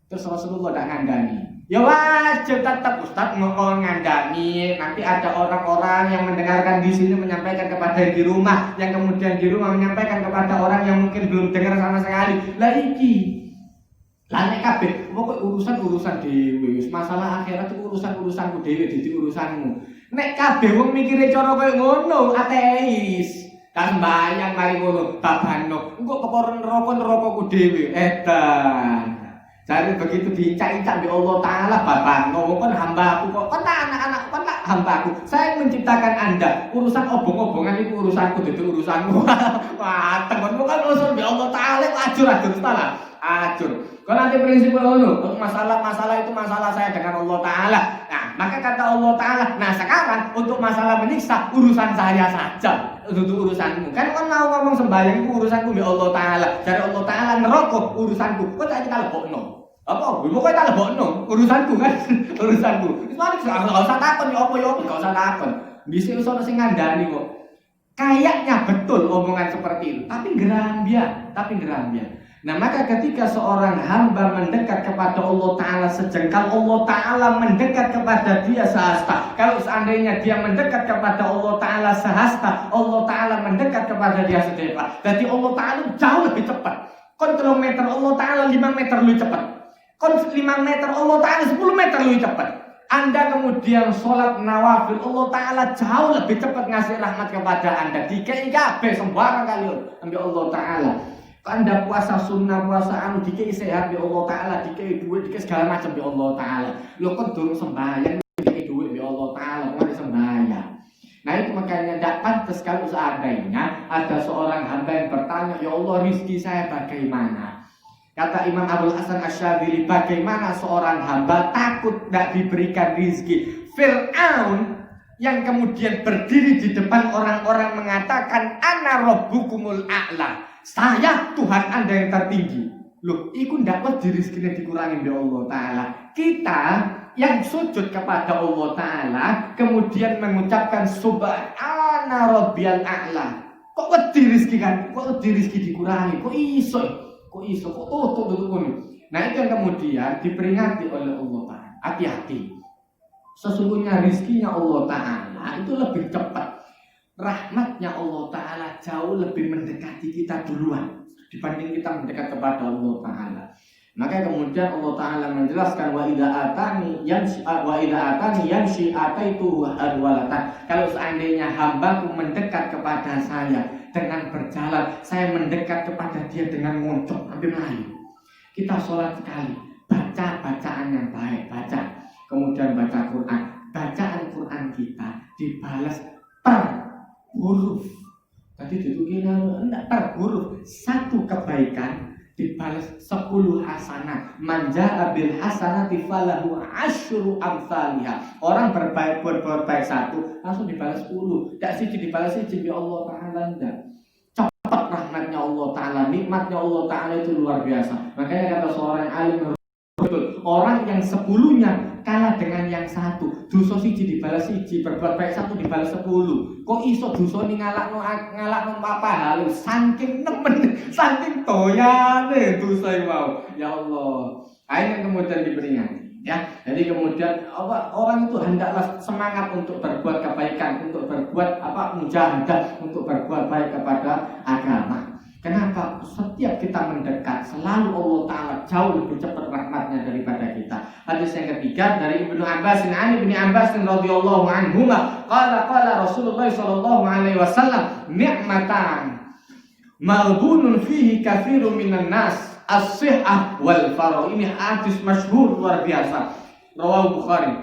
Terus Rasulullah tidak ngandani. Ya wajib tetap Ustaz mau ngandani. Nanti ada orang-orang yang mendengarkan di sini menyampaikan kepada di rumah, yang kemudian di rumah menyampaikan kepada orang yang mungkin belum dengar sama sekali. Lah iki, lah nek kabeh pokok urusan dhewe. Masalah akhirat itu urusanku dhewe, dadi urusanmu. Nek kabeh wong mikire cara koyo ngono, ateis. Kan bayang mari ngono, babano. Engko keporo neraka-nerakaku dhewe. Edan. Jadi begitu diincak-incak di Allah Ta'ala, Bapak, kan hambaku kok, kan anak-anak, kan hambaku. Saya menciptakan Anda, urusan obong-obongan itu urusanku, itu urusanmu. Wah, temanmu kan urusan di Allah Ta'ala, acur, salah. Acur. Kalau nanti prinsip untuk masalah itu masalah saya dengan Allah Ta'ala. Nah, maka kata Allah Ta'ala, nah sekarang untuk masalah menyiksa, urusan saya saja. Itu urusanmu. Kan mau ngomong sembahyang itu urusanku di Allah Ta'ala. Dari Allah Ta'ala neraka urusanku. Kok tak kita lebokno? Apa? Pokoknya tak lebokno, urusanku kan, urusanku. Itu enggak usah takon ya apa enggak usah takon. Bisa sono sing ngandani kok. Kayaknya betul omongan seperti itu, tapi gerambian. Nah, maka ketika seorang hamba mendekat kepada Allah Ta'ala sejengkal, Allah Ta'ala mendekat kepada dia sehasta. Kalau seandainya dia mendekat kepada Allah Ta'ala sehasta, Allah Ta'ala mendekat kepada dia sedepa. Jadi Allah Ta'ala jauh lebih cepat. Kon kilometer Allah Ta'ala 5 meter lebih cepat. Kon 5 meter Allah Ta'ala 10 meter lebih cepat. Anda kemudian sholat nawafil, Allah Ta'ala jauh lebih cepat ngasih rahmat kepada Anda. Dikei kabeh sembarang kalian ambil Allah Ta'ala. Anda puasa sunnah, puasa dikei sehat di Allah Ta'ala, dikei duit, dikei segala macam di Allah Ta'ala. Lo kan durung sembahyang, dikei duit di Allah Ta'ala, kok sembahyang. Nah itu makanya tidak pantas kalau seandainya ada seorang hamba yang bertanya, ya Allah rizki saya bagaimana? Kata Imam Abdul Hasan Asyadzili, bagaimana seorang hamba takut tidak diberikan rizki? Fir'aun yang kemudian berdiri di depan orang-orang mengatakan, Ana Rabbukumul A'la, saya Tuhan Anda yang tertinggi. Loh, itu tidak di rizkinya dikurangi oleh Allah Ta'ala. Kita yang sujud kepada Allah Ta'ala kemudian mengucapkan Subhana Rabbiyal A'la. Kok wedi rizki kan? Kok wedi rizki dikurangi? Kok iso? Kok tuh. Nah itu yang kemudian diperingati oleh Allah Ta'ala. Hati-hati. Sesungguhnya rizkinya Allah Ta'ala itu lebih cepat. Rahmatnya Allah Ta'ala jauh lebih mendekati kita duluan dibanding kita mendekat kepada Allah Ta'ala. Maka kemudian Allah Ta'ala menjelaskan wa idza atani yanshi ataitu adwalatan. Kalau seandainya hambaku mendekat kepada saya dengan berjalan, saya mendekat kepada dia dengan ngoncok ambil melayu. Kita sholat sekali, baca bacaan yang baik, baca, kemudian baca Quran. Bacaan Quran kita dibalas per huruf. Tadi ditulisnya enggak per huruf, satu kebaikan dibalas 10 hasanah. Manja bil hasanati falahu asyru amsalihha. Orang berbuat baik satu langsung dibalas 10. Tidak siji dibalas siji ya Allah Ta'ala enggak. Cepat rahmatnya Allah Ta'ala, nikmatnya Allah Ta'ala itu luar biasa. Makanya kata seorang alim betul, orang yang 10-nya kalah dengan yang satu. Dosa siji dibalas siji, berbuat baik satu dibalas 10. Kok iso dosa ini ngalakno apa hal? Saking nemen, saking doyane dosa mau. Ya Allah. Akhirnya kemudian diperingati. Ya, jadi kemudian orang itu hendaklah semangat untuk berbuat kebaikan, untuk berbuat mujahadah, untuk berbuat baik kepada agama. Kenapa? Setiap kita mendekat selalu Allah Ta'ala jauh lebih cepat rahmatnya daripada kita. Hadis yang ketiga dari Ibnu Abbas, Ibnu Abbas radhiyallahu anhuma qala Rasulullah sallallahu alaihi wasallam, ni'matan maghbunun fihi katsirun minan nas, as-sihhah wal faragh. Ini hadis masyhur luar biasa, rawahu Bukhari.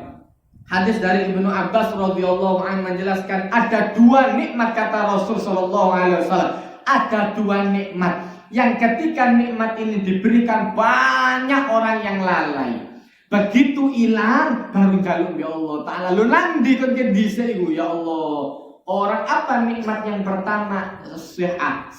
Hadis dari Ibnu Abbas radhiyallahu anhu menjelaskan ada dua nikmat kata Rasul sallallahu alaihi wasallam. Ada dua nikmat yang ketika nikmat ini diberikan banyak orang yang lalai. Begitu hilang baru jaluk ya Allah Ta'ala. Lu nandi kon ke dhisik iku ya Allah. Orang apa nikmat yang pertama? Sehat.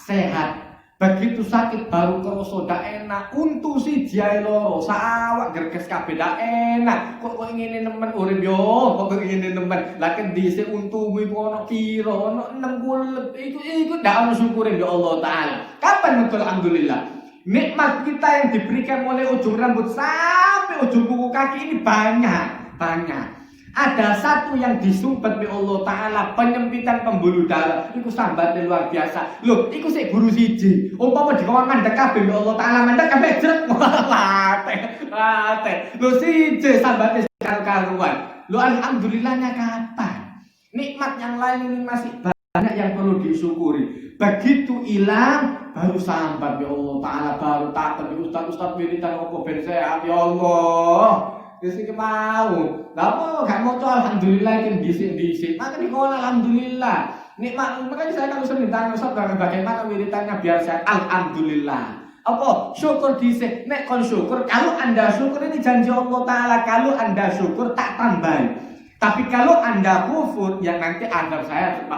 Begitu sakit baru kerasa dak enak. Untu si jai loro, sawak gerges kabeh dak enak. Kok ngene nemen urip yo, kok ngene nemen. Lah kendise untumu iku ana pira? Ana 60 iku dak ono syukure ya Allah taala. Kapan betul alhamdulillah? Nikmat kita yang diberikan mulai ujung rambut sampai ujung kuku kaki ini banyak. Ada satu yang disumpet oleh Allah Ta'ala, penyempitan pembuluh darah. Itu sambatnya luar biasa. Loh, itu sih guru siji. Umpama dikawang mandek kabeh oleh Allah Ta'ala, mandek kabeh jret. Late. Loh siji sambatnya karuan. Loh alhamdulillahnya kapan? Nikmat yang lain ini masih banyak yang perlu disyukuri. Begitu hilang, baru sambat ya Allah Ta'ala, baru takut Ustaz wiridan apa ben sehat ya Allah. Wis iki mau. Lah apa gak maca alhamdulillah iki dhisik-dhisik. Maka dikon alhamdulillah. Nikmat makanya saya kalau sering ditanya Ustaz bagaimana wiritannya biar sehat. Alhamdulillah. Apa? Syukur dhisik. Nek kon syukur, kalau Anda syukur ini janji Allah Taala, kalau Anda syukur tak tambahin. Tapi kalau Anda kufur, ya nanti azab saya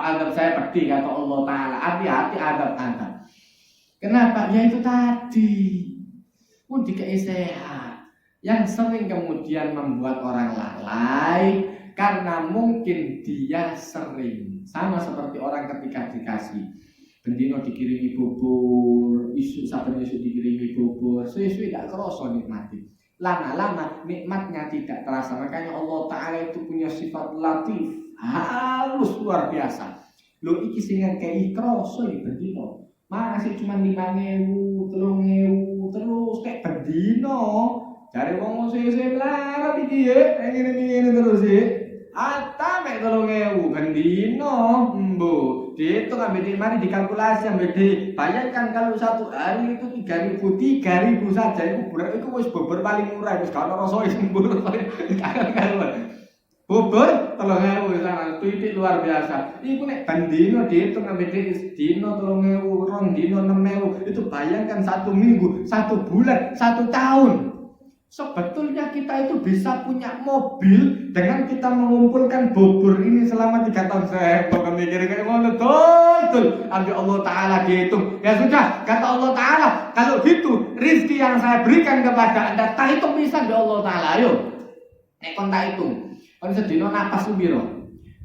pedih kata Allah Taala. Hati-hati azab. Kenapa? Ya itu tadi. Pun dikei sehat. Yang sering kemudian membuat orang lalai karena mungkin dia sering sama seperti orang ketika dikasih bendino dikirimi bubur, saben isu dikirimi bubur, suwe-suwe tidak kerasa nikmati. Lama-lama nikmatnya tidak terasa. Makanya Allah Ta'ala itu punya sifat latif, halus luar biasa. Lo iki sing ngekei kroso iki bendino. Masih cuma 5.000, 3.000 terus kayak bendino. Cari wong sing melarat iki ya, ngene terus ya. Ata mek 3.000 ben dino, mbo. Dihitung ambek mari dikalkulasi ambek bayangkan kalau satu hari itu 3.000 saja itu wis bobor paling murah wis gak ono rasa sembur. Bobor 3.000 sana titik luar biasa. Iku nek ben dino dihitung ambek dino 3.000, rong dino 6.000 itu bayangkan 1 minggu, 1 bulan, 1 tahun. Sebetulnya kita itu bisa punya mobil dengan kita mengumpulkan bobor ini selama 3 tahun. Saya kok mikir kayak ngono betul. Ambil Allah Ta'ala dihitung. Ya sudah, kata Allah Ta'ala, kalau gitu rezeki yang saya berikan kepada Anda tak hitung bisa ya Allah Ta'ala. Ayo. Nek kon tak hitung. Kon sedino napas piro?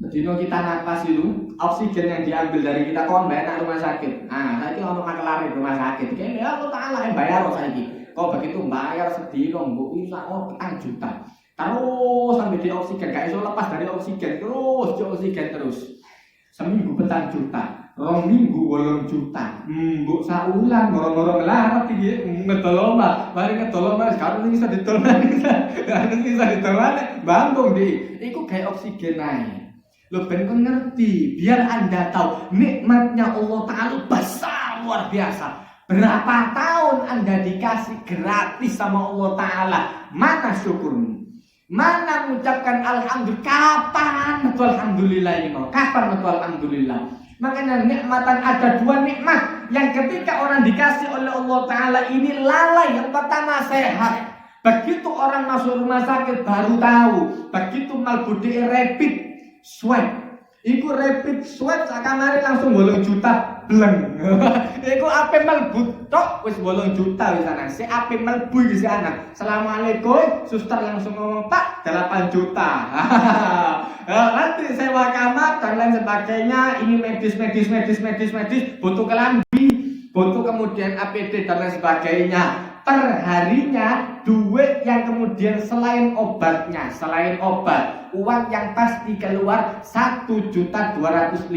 Sedino kita napas itu oksigen yang diambil dari kita kon bayar rumah sakit. Nah, saiki ono makelar rumah sakit. Kene ya Allah Ta'ala yang bayar saiki. Kok begitu bayar sedino mbok iso petang juta. Terus sampai di oksigen, gak iso lepas dari oksigen terus. Seminggu petang juta, 2 minggu 8 juta. Mbok saulan ngoro-ngoro ngelarat iki ngedoloma. Mari ngedoloma sekarang iki bisa ditolong. Bambung di. Iku kayak oksigen ae. Lo ben kon ngerti, biar Anda tahu nikmatnya Allah Ta'ala besar luar biasa. Berapa tahun Anda dikasih gratis sama Allah Ta'ala? Mana syukurmu? Mana mengucapkan alhamdulillah? Kapan betul alhamdulillah ini mau? Kapan betul alhamdulillah? Makanya nikmatan ada 2 nikmat yang ketika orang dikasih oleh Allah Ta'ala ini lalai. Yang pertama sehat. Begitu orang masuk rumah sakit baru tahu. Begitu malbudi rapid swab. Iku rapid swab sakamari langsung 8 juta bleng. Iku ape melbu tok wis 8 juta wis ana. Si ape melbu iki ana. Assalamualaikum, suster langsung ngomong, "Pak, 8 juta." Nanti sewa kamar dan lain sebagainya, ini medis, butuh kelambi, butuh kemudian APD dan lain sebagainya. Perharinya duit yang kemudian selain obat, uang yang pasti keluar 1.250.000.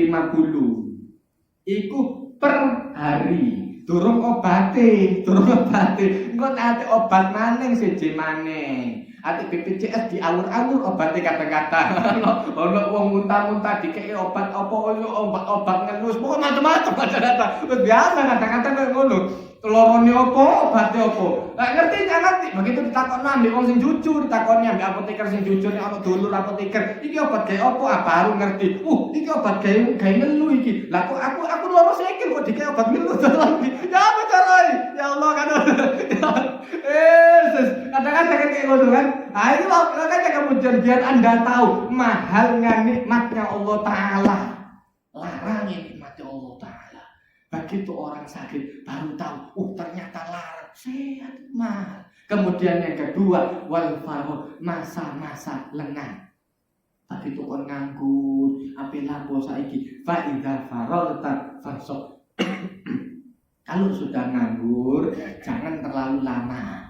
Iku per hari. Durung obate. Engko nanti obat maning siji maneh. Ati BPJS dialur-alur obatnya kadang-kadang. Ono wong muntah-muntah dikei obat apa obat ngelus, pokok macam-macam kadang-kadang. Biasa kadang-kadang koyo ngono. Lorone apa, obate apa. Lah ngerti. Begitu ditakokno ambek wong sing jujur, ditakoni ambek apoteker sing jujur, nek ono dulur apoteker, iki obat gawe apa? Baru ngerti. Iki obat gawe ngelu iki. Lah kok aku loro sikil kok dikei obat ngelu. Ya apa carane? Ya Allah kan. Kadang-kadang kayak ngono kan. Nah itu makanya kemudian biar Anda tahu mahalnya nikmatnya Allah Ta'ala. dihalangi nikmat Allah Ta'ala. Begitu orang sakit baru tahu, ternyata larang, sehat mahal. Kemudian yang kedua, wal farah, masa-masa lengah. Begitu kon nganggur, ape lapo saiki, fa idza faragta fansab. Kalau sudah nganggur, jangan terlalu lama.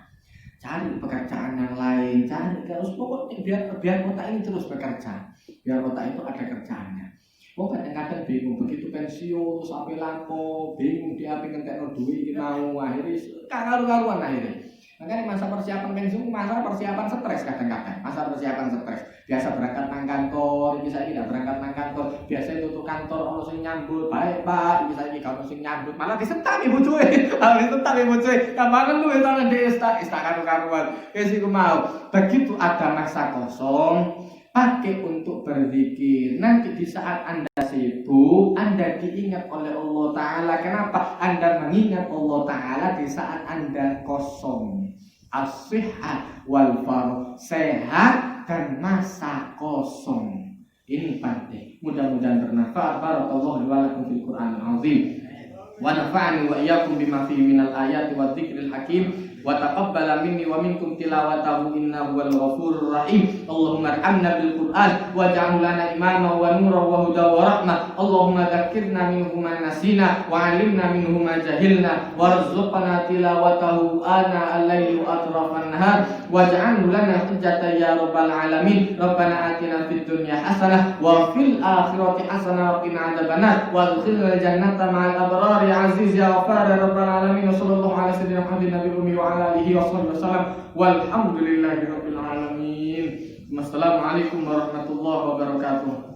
Cari pekerjaan yang lain, cari terus pokoknya biar otak ini terus bekerja, biar otak itu ada kerjaannya. Oh kadang-kadang bingung begitu pensiun sampai lapo, bingung dia pengen tekno duit mau akhirnya karuan akhirnya. Makanya masa persiapan pensiun, masa persiapan stres kadang-kadang, masa persiapan stres. Biasa berangkat nang kantor, bisa tidak berangkat nang kantor. Biasa itu kantor ono sing nyambut, baik Pak, bisa iki kamu sing nyambut, malah disentak ibu cuy. Disentak ibu cuy. Kambangan lu itu di karuan. Wis iku mau. Begitu ada masa kosong, pakai untuk berzikir. Nanti di saat Anda sibuk, Anda diingat oleh Allah Ta'ala. Kenapa? Anda mengingat Allah Ta'ala di saat Anda kosong. As-sihhat wal farah, sehat dan masa kosong. Ini penting. Mudah-mudahan bermanfaat. Barakallahu wa lakum fil Qur'anil azim. Wa nafa'ani wa iyyakum bima fihi minal ayati wa dzikril hakim. Wa taqabbala minni wa minkum tilawatahu innahu wal ghafurur rahim. Allahumma arhamna bil Qur'an waj'al lana imama wa nuran wa hudan wa rahmah. Allahumma dzakkirna minhu ma nasina wa 'allimna minhu ma jahilna warzuqna tilawatahu ana al-laili wa atrafan nahar waj'al lana hujjatan ya rabbal alamin. Rabbana atina fid dunya hasanah wa fil akhirati hasanah wa qina adzabannar wa adkhilna jannata ma'al abrar ya aziz ya ghafar ya rabbal alamin. Sallallahu alaihi wasallam nabiyyi ummi wa ala alihi wasallam walhamdulillahi rabbil alamin. Wassalamualaikum warahmatullahi wabarakatuh.